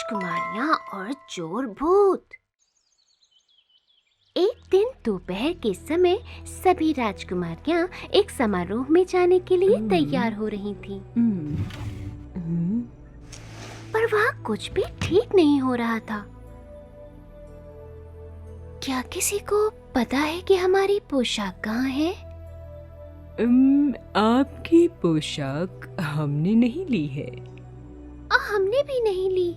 राजकुमारियां और चोर भूत। एक दिन दोपहर के समय सभी राजकुमारियां एक समारोह में जाने के लिए तैयार हो रही थीं। पर वहाँ कुछ भी ठीक नहीं हो रहा था। क्या किसी को पता है कि हमारी पोशाक कहाँ है? आपकी पोशाक हमने नहीं ली है। हमने भी नहीं ली,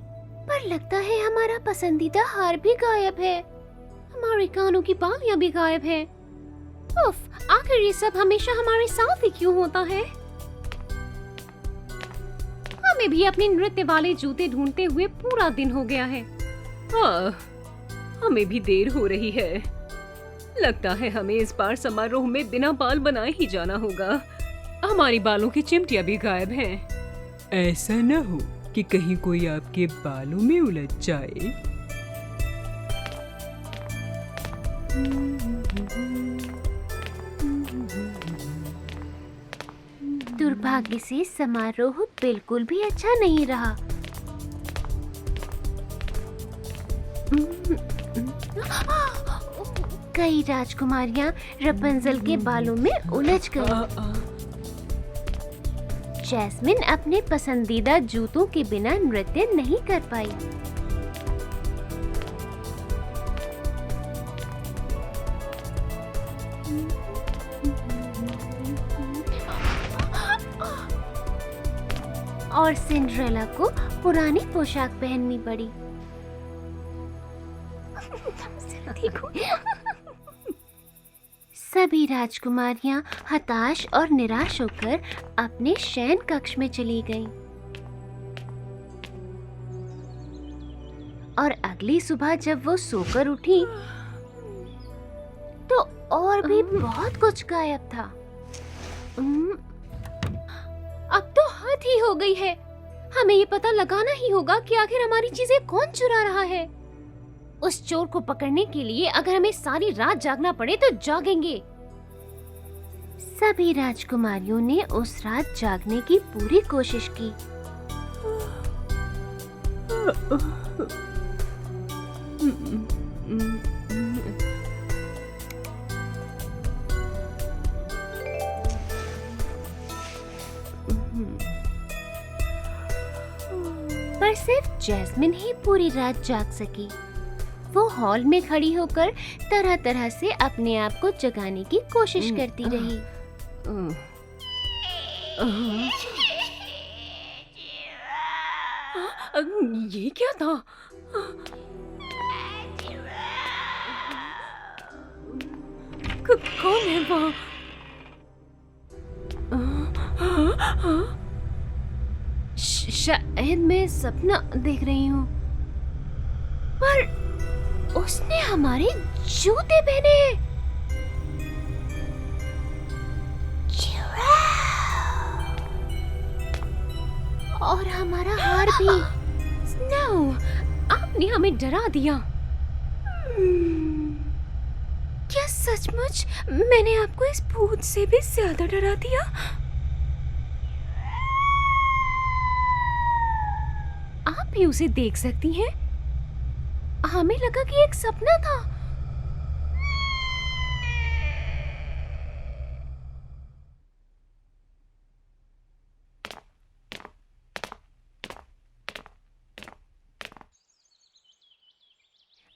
पर लगता है हमारा पसंदीदा हार भी गायब है। हमारे कानों की बालियां भी गायब है। उफ, आखिर ये सब हमेशा हमारे साथ ही क्यों होता है? हमें भी अपने नृत्य वाले जूते ढूंढते हुए पूरा दिन हो गया है। हाँ, हमें भी देर हो रही है। लगता है हमें इस बार समारोह में बिना बाल बनाए ही जाना होगा। हमारी बालों की चिमटियां भी गायब हैं। ऐसा न हो कि कहीं कोई आपके बालों में उलझ जाए। दुर्भाग्य से समारोह बिल्कुल भी अच्छा नहीं रहा। कई राजकुमारियां रपुंज़ल के बालों में उलझ गईं। जैस्मिन अपने पसंदीदा जूतों के बिना नृत्य नहीं कर पाई। और सिंड्रेला को पुरानी पोशाक पहननी पड़ी। सभी राजकुमारियां हताश और निराश होकर अपने शयन कक्ष में चली गईं। और अगली सुबह जब वो सोकर उठी तो और भी बहुत कुछ गायब था। अब तो हद ही हो गई है। हमें ये पता लगाना ही होगा कि आखिर हमारी चीजें कौन चुरा रहा है। उस चोर को पकड़ने के लिए अगर हमें सारी रात जागना पड़े तो जागेंगे। सभी राजकुमारियों ने उस रात जागने की पूरी कोशिश की। पर सिर्फ जैस्मिन ही पूरी रात जाग सकी। वो हॉल में खड़ी होकर तरह तरह से अपने आप को जगाने की कोशिश करती रही। ये क्या था? कौन है वहाँ? शायद मैं सपना देख रही हूँ, पर उसने हमारे जूते पहने हैं। और हमारा हार भी। स्नो, आपने हमें डरा दिया। क्या सचमुच मैंने आपको इस भूत से भी ज्यादा डरा दिया? आप भी उसे देख सकती हैं। हमें लगा कि एक सपना था।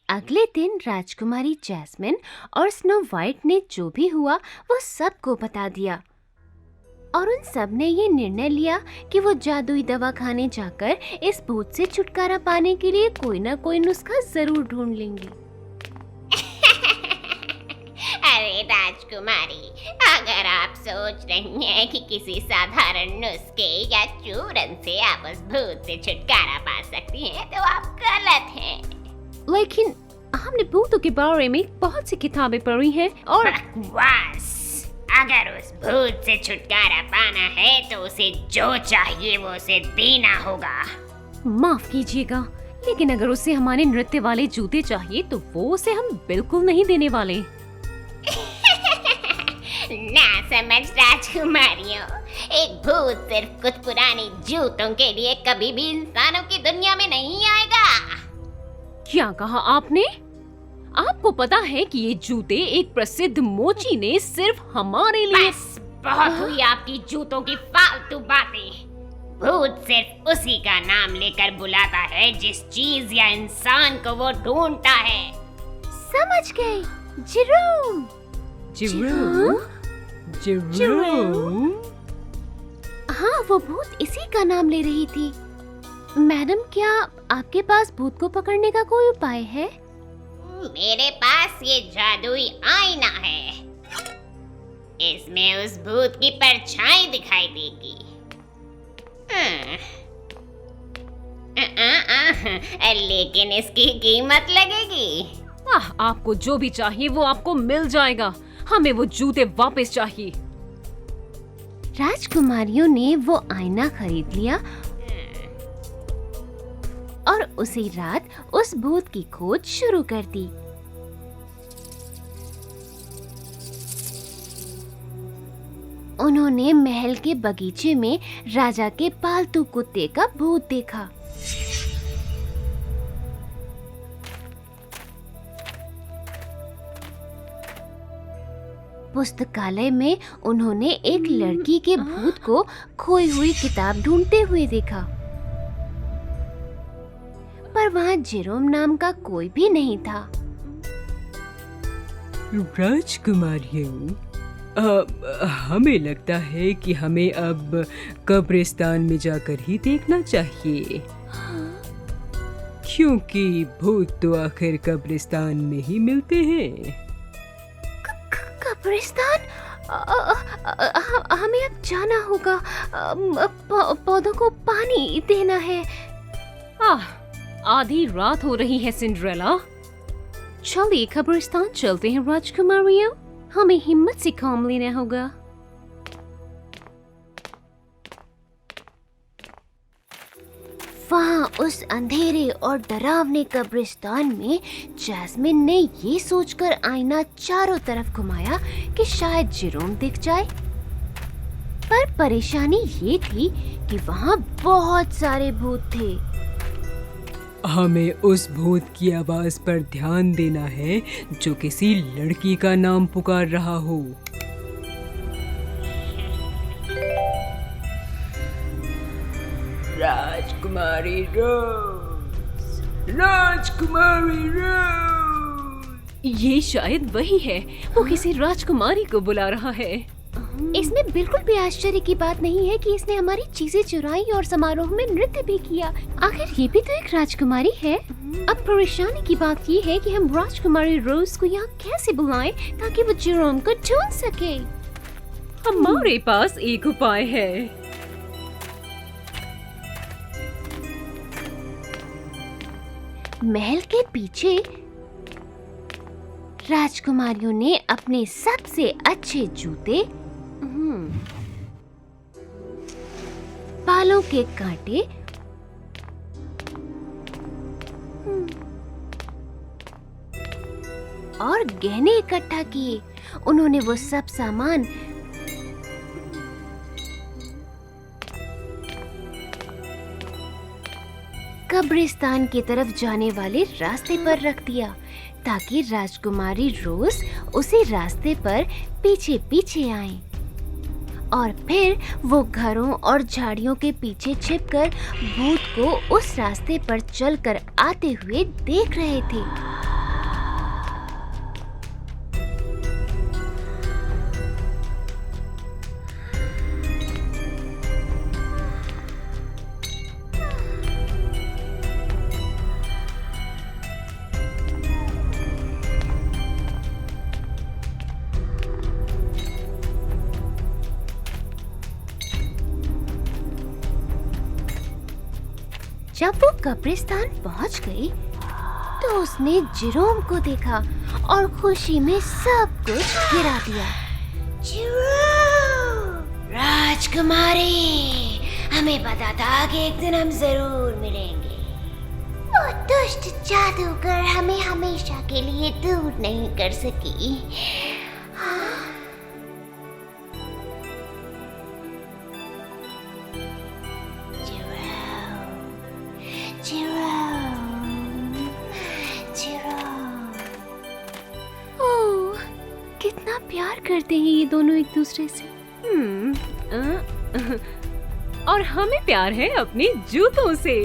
अगले दिन राजकुमारी जैस्मिन और स्नो वाइट ने जो भी हुआ वो सबको बता दिया। और उन सब ने ये निर्णय लिया कि वो जादुई दवा खाने जाकर इस भूत से छुटकारा पाने के लिए कोई ना कोई नुस्खा जरूर ढूंढ लेंगी। अरे राजकुमारी, अगर आप सोच रही हैं कि किसी साधारण नुस्खे या चूरन से आप उस भूत से छुटकारा पा सकती हैं तो आप गलत हैं। लेकिन हमने भूतों के बारे में बहुत सी किताबें पढ़ी हैं और बकवास। अगर उस भूत से छुटकारा पाना है तो उसे जो चाहिए वो उसे देना होगा। माफ कीजिएगा, लेकिन अगर उसे हमारे नृत्य वाले जूते चाहिए तो वो उसे हम बिल्कुल नहीं देने वाले। ना समझ राजकुमारियों, एक भूत सिर्फ कुछ पुराने जूतों के लिए कभी भी इंसानों की दुनिया में नहीं आएगा। क्या कहा आपने? आपको पता है कि ये जूते एक प्रसिद्ध मोची ने सिर्फ हमारे लिए। बस बहुत हुई आपकी जूतों की फालतू बातें। भूत सिर्फ उसी का नाम लेकर बुलाता है जिस चीज या इंसान को वो ढूंढता है। समझ गई, जेरोम। जेरोम? हाँ, वो भूत इसी का नाम ले रही थी। मैडम, क्या आपके पास भूत को पकड़ने का कोई उपाय है? मेरे पास ये जादुई आईना है। इसमें उस भूत की परछाई दिखाई देगी। लेकिन इसकी कीमत लगेगी। आपको जो भी चाहिए वो आपको मिल जाएगा। हमें वो जूते वापस चाहिए। राजकुमारियों ने वो आईना खरीद लिया और उसी रात उस भूत की खोज शुरू कर दी। उन्होंने महल के बगीचे में राजा के पालतू कुत्ते का भूत देखा। पुस्तकालय में उन्होंने एक लड़की के भूत को खोई हुई किताब ढूंढते हुए देखा, पर वहाँ जेरोम नाम का कोई भी नहीं था। राजकुमारियों, हमें लगता है कि हमें अब कब्रिस्तान में जाकर ही देखना चाहिए, क्योंकि भूत तो आखिर कब्रिस्तान में ही मिलते हैं। कब्रिस्तान? हमें अब जाना होगा। पौधों को पानी देना है। आधी रात हो रही है सिंड्रेला। चलिए कब्रिस्तान चलते हैं राजकुमारियों। हमें हिम्मत से काम लेना होगा। वहाँ उस अंधेरे और डरावने कब्रिस्तान में जैस्मिन ने ये सोचकर आईना चारों तरफ घुमाया कि शायद जेरोम दिख जाए, पर परेशानी ये थी कि वहाँ बहुत सारे भूत थे। हमें उस भूत की आवाज पर ध्यान देना है जो किसी लड़की का नाम पुकार रहा हो। राजकुमारी रोज, राजकुमारी रोज। ये शायद वही है। वो किसी राजकुमारी को बुला रहा है। इसमें बिल्कुल भी आश्चर्य की बात नहीं है कि इसने हमारी चीजें चुराई और समारोह में नृत्य भी किया। आखिर ये भी तो एक राजकुमारी है। अब परेशानी की बात ये है कि हम राजकुमारी रोज को यहाँ कैसे बुलाएं ताकि वो जेरोम को ढूंढ सके। हमारे पास एक उपाय है। महल के पीछे राजकुमारियों ने अपने सबसे अच्छे जूते, बालों के कांटे और गहने इकट्ठा किए। उन्होंने वो सब सामान कब्रिस्तान की तरफ जाने वाले रास्ते पर रख दिया ताकि राजकुमारी रोज उसी रास्ते पर पीछे पीछे आए। और फिर वो घरों और झाड़ियों के पीछे छिपकर भूत को उस रास्ते पर चलकर आते हुए देख रहे थे। जब वो कब्रिस्तान पहुंच गई तो उसने जेरोम को देखा और खुशी में सब कुछ गिरा दिया। जेरोम, राजकुमारी, हमें पता था कि एक दिन हम जरूर मिलेंगे। वो दुष्ट जादूगर हमें हमेशा के लिए दूर नहीं कर सकी। प्यार करते हैं ये दोनों एक दूसरे से। और हमें प्यार है अपने जूतों से।